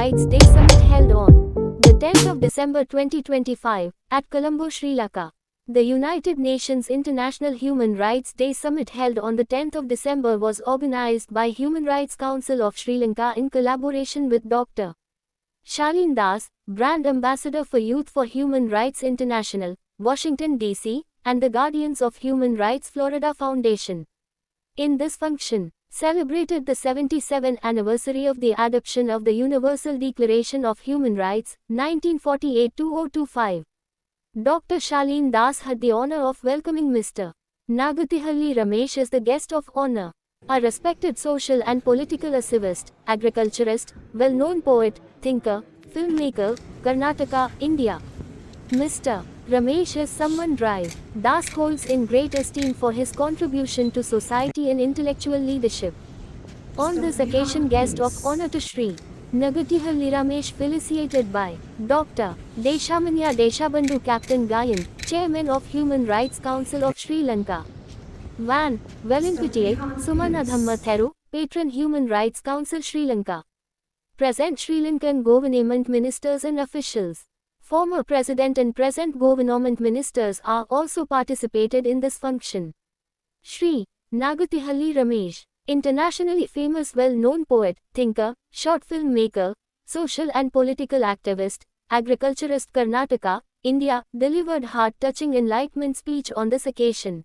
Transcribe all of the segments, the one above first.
Rights Day Summit held on the 10th of December 2025 at Colombo, Sri Lanka. The United Nations International Human Rights Day Summit held on the 10th of December was organized by Human Rights Council of Sri Lanka in collaboration with Dr. Shalin Das, Brand Ambassador for Youth for Human Rights International, Washington, D.C., and the Guardians of Human Rights Florida Foundation. In this function, celebrated the 77th anniversary of the adoption of the Universal Declaration of Human Rights, 1948-2025. Dr. Shalin Das had the honor of welcoming Mr. Nagatihalli Ramesh as the guest of honor. A respected social and political activist, agriculturist, well-known poet, thinker, filmmaker, Karnataka, India. Mr. Ramesh is someone Das holds in great esteem for his contribution to society and intellectual leadership. On this occasion, guest of honor to Sri Nagatihalli Ramesh felicitated by Dr. Deshamanya Deshabandhu Captain Gayan, Chairman of Human Rights Council of Sri Lanka. Van Velimpitiye, Sumanadhamma Theru, Patron Human Rights Council Sri Lanka. Present Sri Lankan government ministers and officials. Former President and present government ministers are also participated in this function. Shri Nagatihalli Ramesh, internationally famous well-known poet, thinker, short filmmaker, social and political activist, agriculturist Karnataka, India, delivered heart-touching enlightenment speech on this occasion.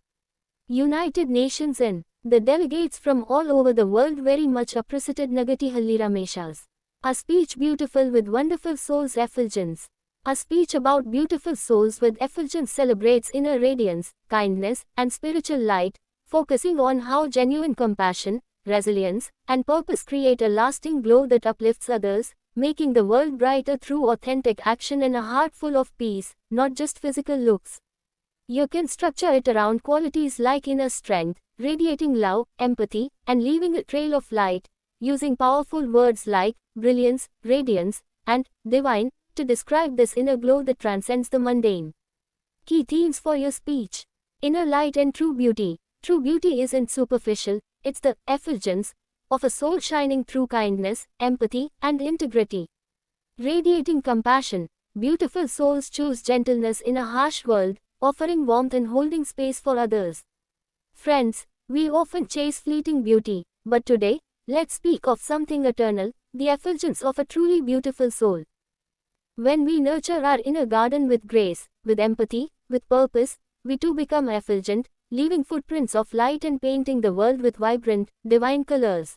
United Nations and the delegates from all over the world very much appreciated Nagatihalli Ramesh's a speech beautiful with wonderful souls effulgence. A speech about beautiful souls with effulgence celebrates inner radiance, kindness, and spiritual light, focusing on how genuine compassion, resilience, and purpose create a lasting glow that uplifts others, making the world brighter through authentic action and a heart full of peace, not just physical looks. You can structure it around qualities like inner strength, radiating love, empathy, and leaving a trail of light, using powerful words like brilliance, radiance, and divine to describe this inner glow that transcends the mundane. Key themes for your speech: inner light and true beauty. True beauty isn't superficial, it's the effulgence of a soul shining through kindness, empathy, and integrity. Radiating compassion. Beautiful souls choose gentleness in a harsh world, offering warmth and holding space for others. Friends, we often chase fleeting beauty, but today, let's speak of something eternal, the effulgence of a truly beautiful soul. When we nurture our inner garden with grace, with empathy, with purpose, we too become effulgent, leaving footprints of light and painting the world with vibrant, divine colors.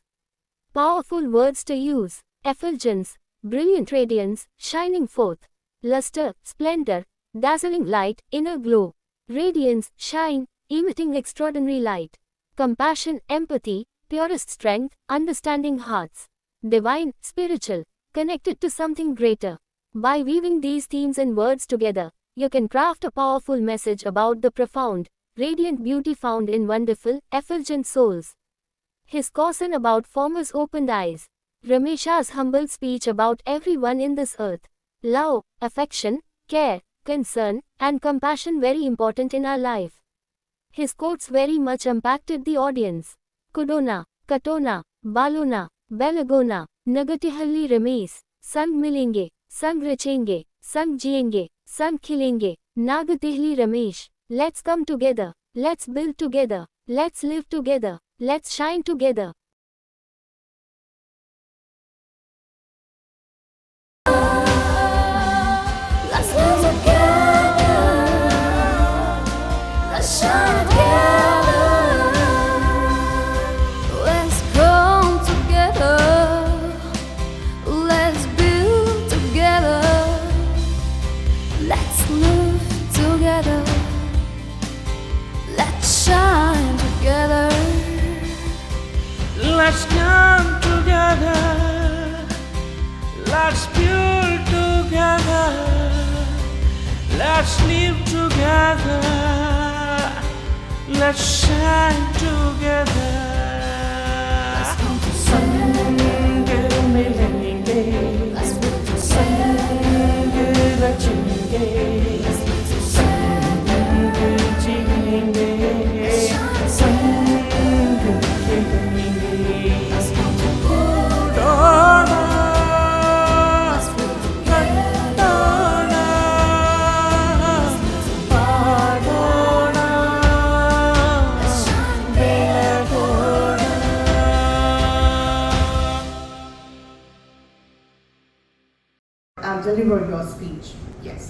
Powerful words to use: effulgence, brilliant radiance, shining forth; luster, splendor, dazzling light, inner glow; radiance, shine, emitting extraordinary light; compassion, empathy, purest strength, understanding hearts; divine, spiritual, connected to something greater. By weaving these themes and words together, you can craft a powerful message about the profound, radiant beauty found in wonderful, effulgent souls. His caution about farmers opened eyes. Ramesh's humble speech about everyone in this earth. Love, affection, care, concern, and compassion very important in our life. His quotes very much impacted the audience. Kudona, Katona, Balona, Belagona, Nagatihalli Ramesh, Sang Milenge, Sang Rachenge, Sang Jienge, Sang Khilenge, Nagatihalli Ramesh. Let's come together, let's build together, let's live together, let's shine together. Let's live together, let's shine together, let's come together, let's build together, let's live together, let's shine together. Let's come together, let's build together, let's live together, let's shine together. Let's come together. Let's build together. Let's deliver your speech. Yes.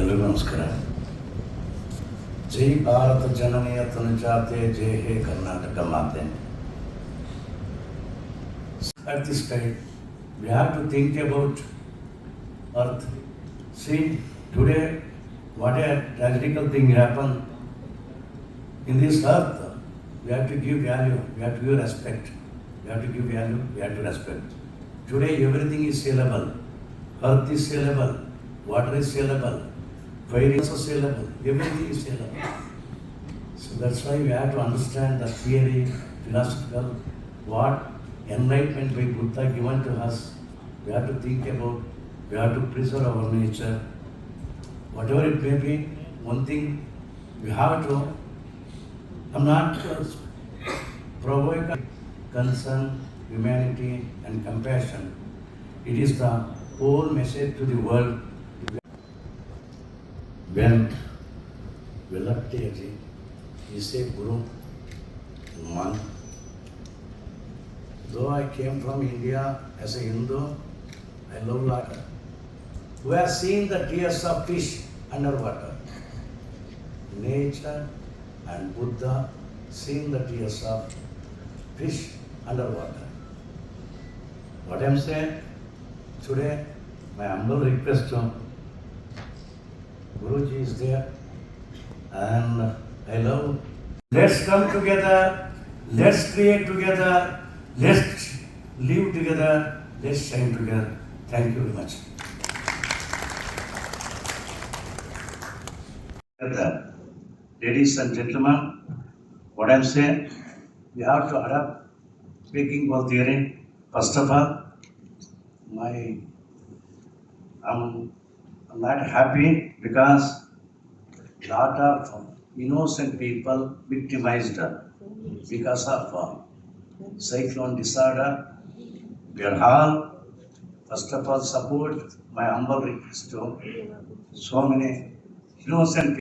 ಎಲ್ರಿಗೂ ನಮಸ್ಕಾರ. ಜೈ ಭಾರತ ಜನನಿಯ ತನುಜಾತೆ, ಜೈ ಹೇ ಕರ್ನಾಟಕ ಮಾತೆ. At this time, we have to think about Earth. See, today, what a tragical thing happened in this Earth. We have to give value, we have to give respect. We have to give value, we have to respect. Today, everything is saleable. Earth is saleable, water is saleable, fire is also saleable, everything is saleable. So that's why we have to understand the theory, philosophical, what enlightenment by Buddha given to us. We have to think about, we have to preserve our nature. Whatever it may be, one thing we have to, I'm not provoke concern, humanity and compassion. It is the whole message to the world. When Velattaji is a guru, monk. Though I came from India as a Hindu, I love water. We have seen the tears of fish underwater. Nature and Buddha seen the tears of fish underwater. What I'm saying today, my humble request to Guruji is there, and I love. Let's come together, let's create together, let's live together, let's shine together. Thank you very much. Ladies and gentlemen, what I'm saying, we have to adapt speaking ball theory. First of all, I'm not happy because lot of innocent people victimized because of cyclone disorder. We are all, first of all, support my humble request to so many innocent